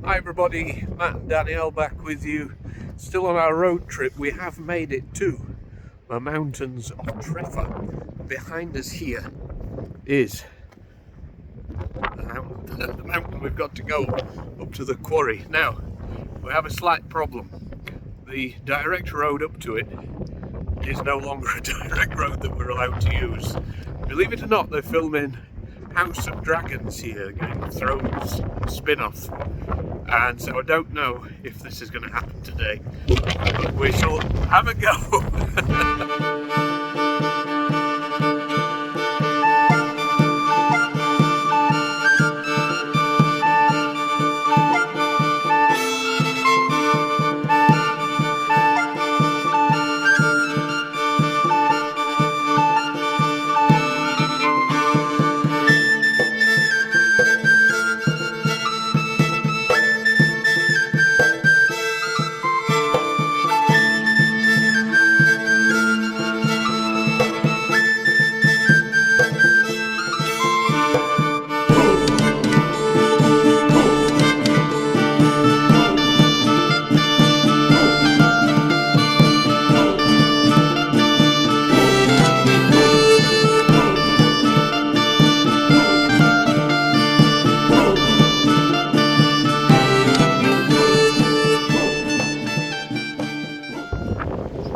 Hi everybody, Matt and Danielle back with you. Still on our road trip. We have made it to the mountains of Trefor. Behind us here is the mountain we've got to go up to the quarry. Now, we have a slight problem. The direct road up to it is no longer a direct road that we're allowed to use. Believe it or not, they're filming House of Dragons here, Game of Thrones spin-off. And so I don't know if this is going to happen today, but we shall have a go.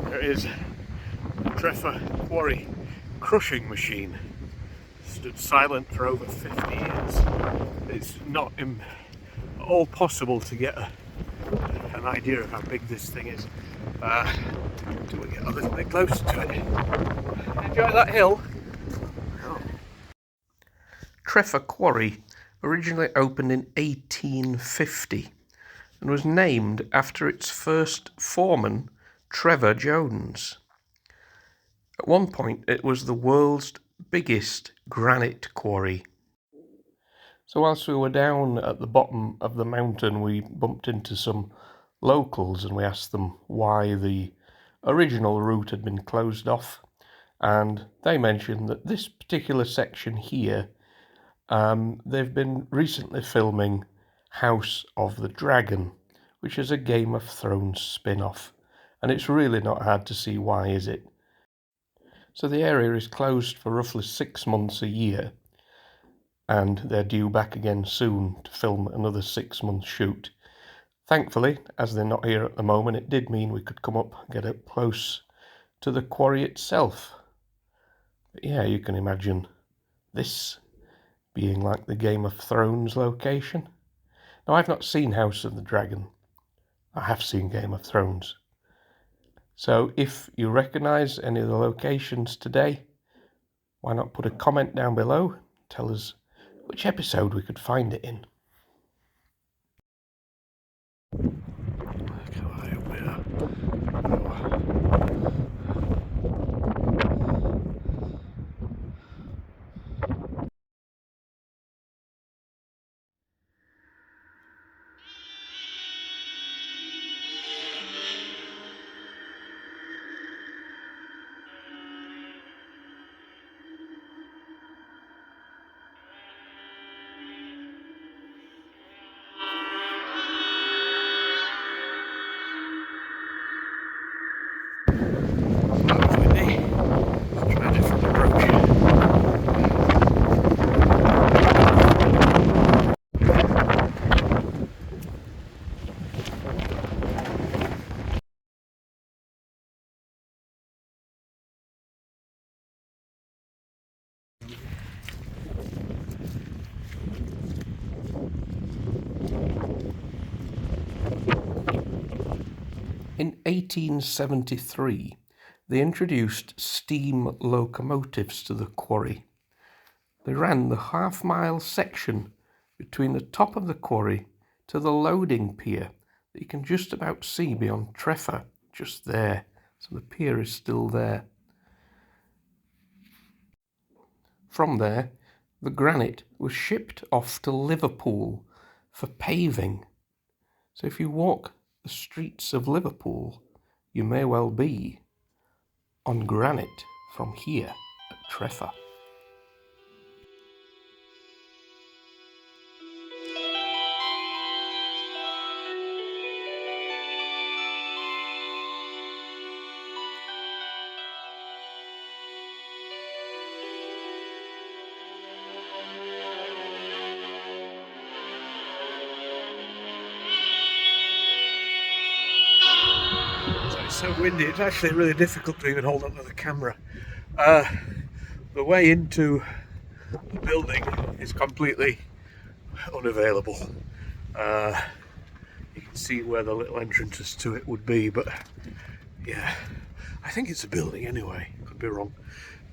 There is the Trefor Quarry crushing machine. Stood silent for over 50 years. It's not at all possible to get an idea of how big this thing is until we get a little bit closer to it. Enjoy that hill. Trefor Quarry originally opened in 1850 and was named after its first foreman, Trevor Jones. At one point it was the world's biggest granite quarry. So whilst we were down at the bottom of the mountain, we bumped into some locals and we asked them why the original route had been closed off, and they mentioned that this particular section here, they've been recently filming House of the Dragon, which is a Game of Thrones spin-off, and it's really not hard to see why, is it? So the area is closed for roughly 6 months a year, and they're due back again soon to film another 6-month shoot. Thankfully, as they're not here at the moment, it did mean we could come up and get up close to the quarry itself. But yeah, you can imagine this being like the Game of Thrones location. Now, I've not seen House of the Dragon. I have seen Game of Thrones. So if you recognise any of the locations today, why not put a comment down below, tell us which episode we could find it in. Look how high up we are. That was windy. Let's try a different approach. In 1873, they introduced steam locomotives to the quarry. They ran the half-mile section between the top of the quarry to the loading pier that you can just about see beyond Trefor, just there. So the pier is still there. From there, the granite was shipped off to Liverpool for paving. So if you walk the streets of Liverpool, you may well be on granite from here at Trefor. so windy, it's actually really difficult to even hold onto the camera. The way into the building is completely unavailable. You can see where the little entrances to it would be, but yeah, I think it's a building anyway, could be wrong.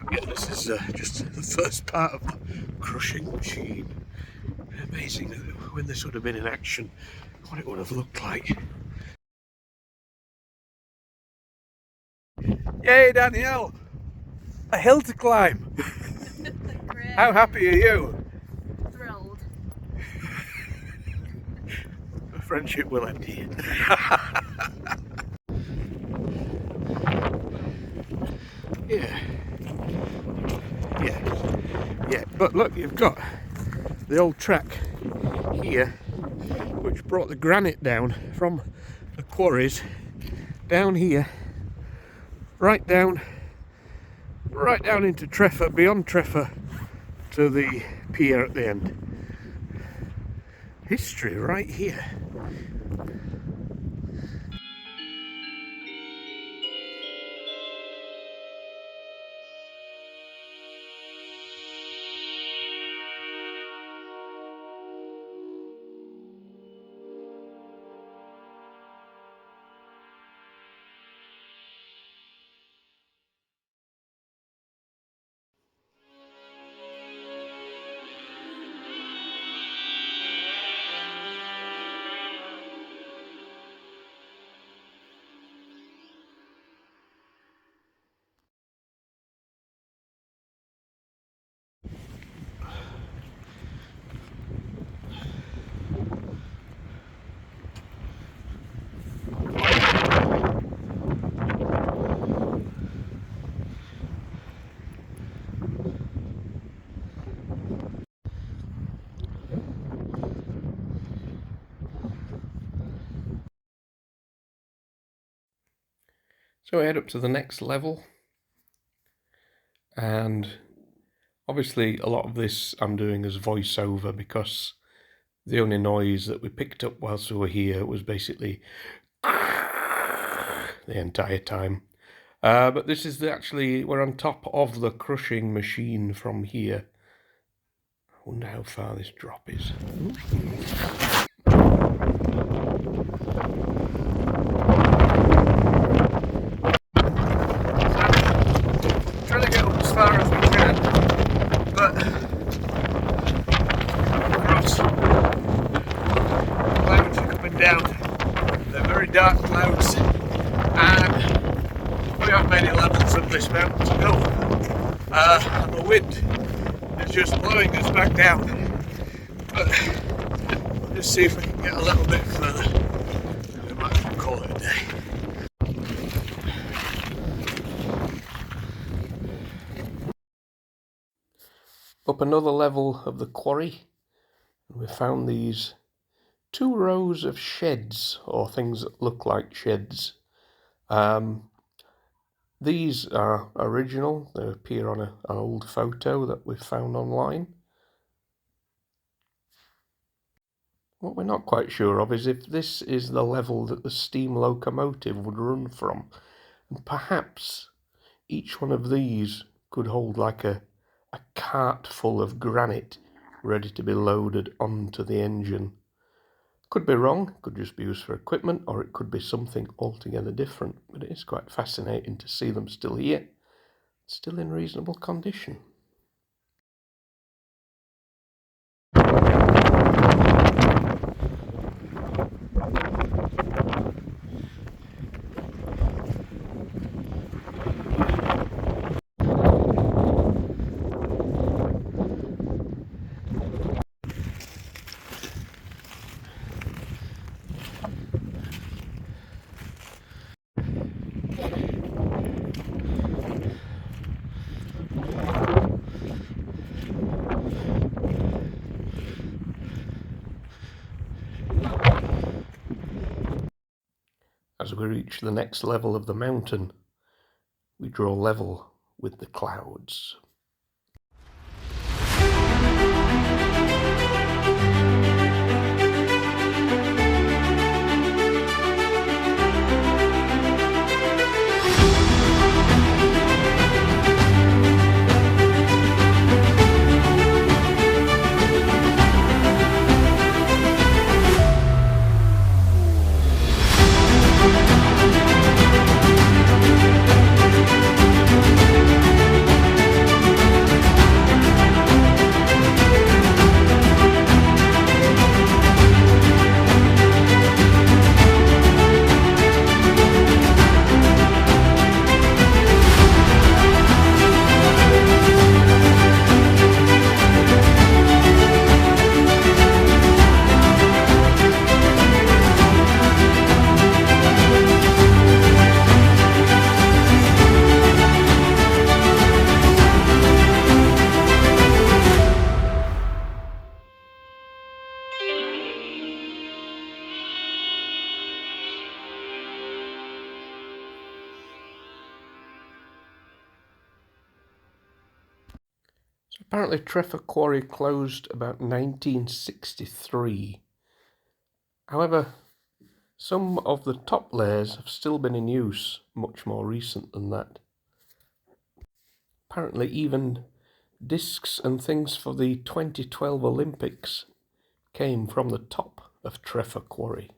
But yeah, this is just the first part of the crushing machine. Amazing when this would have been in action, what it would have looked like. Yay, Danielle! A hill to climb! How happy are you? Thrilled. A friendship will end here. Yeah, but look, you've got the old track here which brought the granite down from the quarries down here, right down into Trefor, beyond Trefor to the pier at the end. History right here. So I head up to the next level, and obviously a lot of this I'm doing as voiceover because the only noise that we picked up whilst we were here was basically the entire time. But this is we're on top of the crushing machine from here. I wonder how far this drop is. Trying to get up as far as we can, but across clouds are coming down. They're very dark clouds, and we have many levels of this mountain to go. And the wind is just blowing us back down. But we'll just see if we can get a little bit further. We might as well call it a day. Up another level of the quarry, and we found these 2 rows of sheds, or things that look like sheds. These are original. They appear on an old photo that we found online. What we're not quite sure of is if this is the level that the steam locomotive would run from, and perhaps each one of these could hold like a cart full of granite ready to be loaded onto the engine. Could be wrong, could just be used for equipment, or it could be something altogether different, but it is quite fascinating to see them still here, still in reasonable condition. As we reach the next level of the mountain, we draw level with the clouds. Apparently Trefor Quarry closed about 1963. However, some of the top layers have still been in use much more recent than that. Apparently even discs and things for the 2012 Olympics came from the top of Trefor Quarry.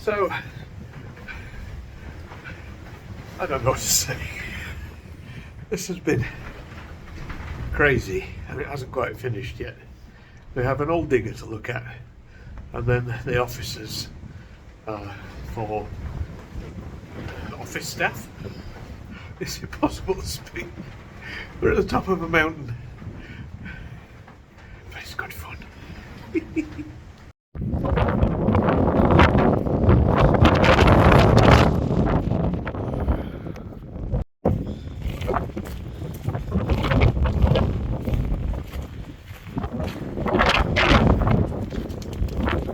So, I don't know what to say. This has been crazy, and it hasn't quite finished yet. We have an old digger to look at, and then the offices for office staff. It's impossible to speak. We're at the top of a mountain, but it's good fun.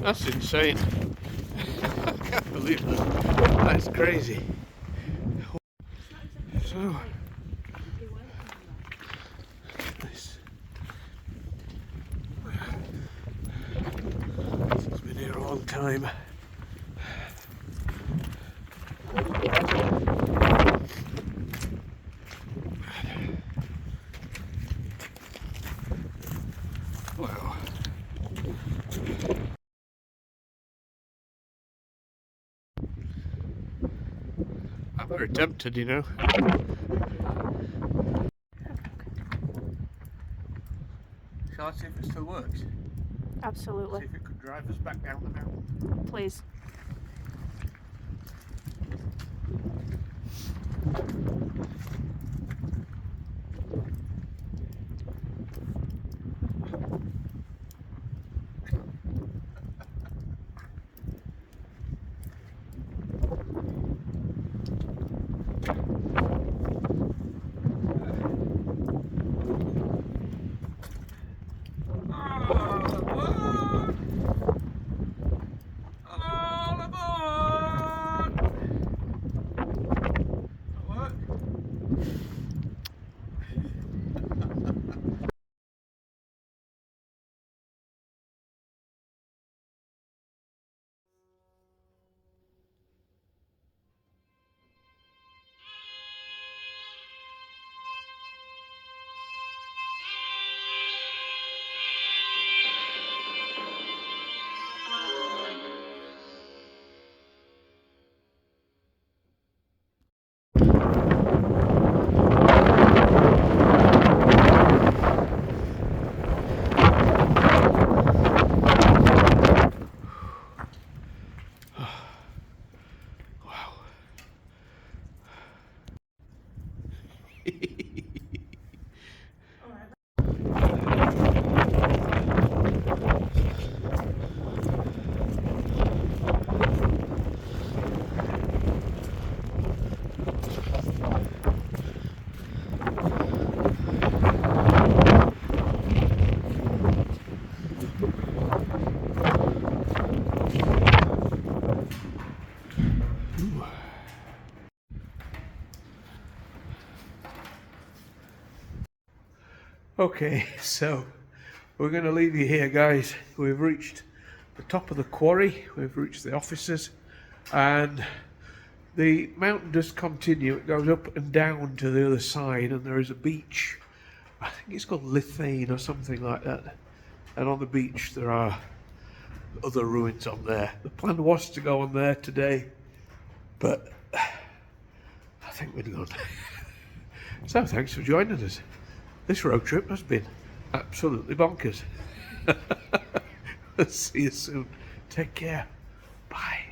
That's insane. I can't believe that. That's crazy. So, this has been here a long time. Wow. I'm very tempted, you know. Shall I see if it still works? Absolutely. See if it could drive us back down the mountain. Please. Okay, so we're going to leave you here, guys. We've reached the top of the quarry, we've reached the offices, and the mountain does continue. It goes up and down to the other side, and there is a beach. I think it's called Lithane or something like that. And on the beach there are other ruins on there. The plan was to go on there today, but I think we're done. So thanks for joining us. This road trip has been absolutely bonkers. See you soon. Take care. Bye.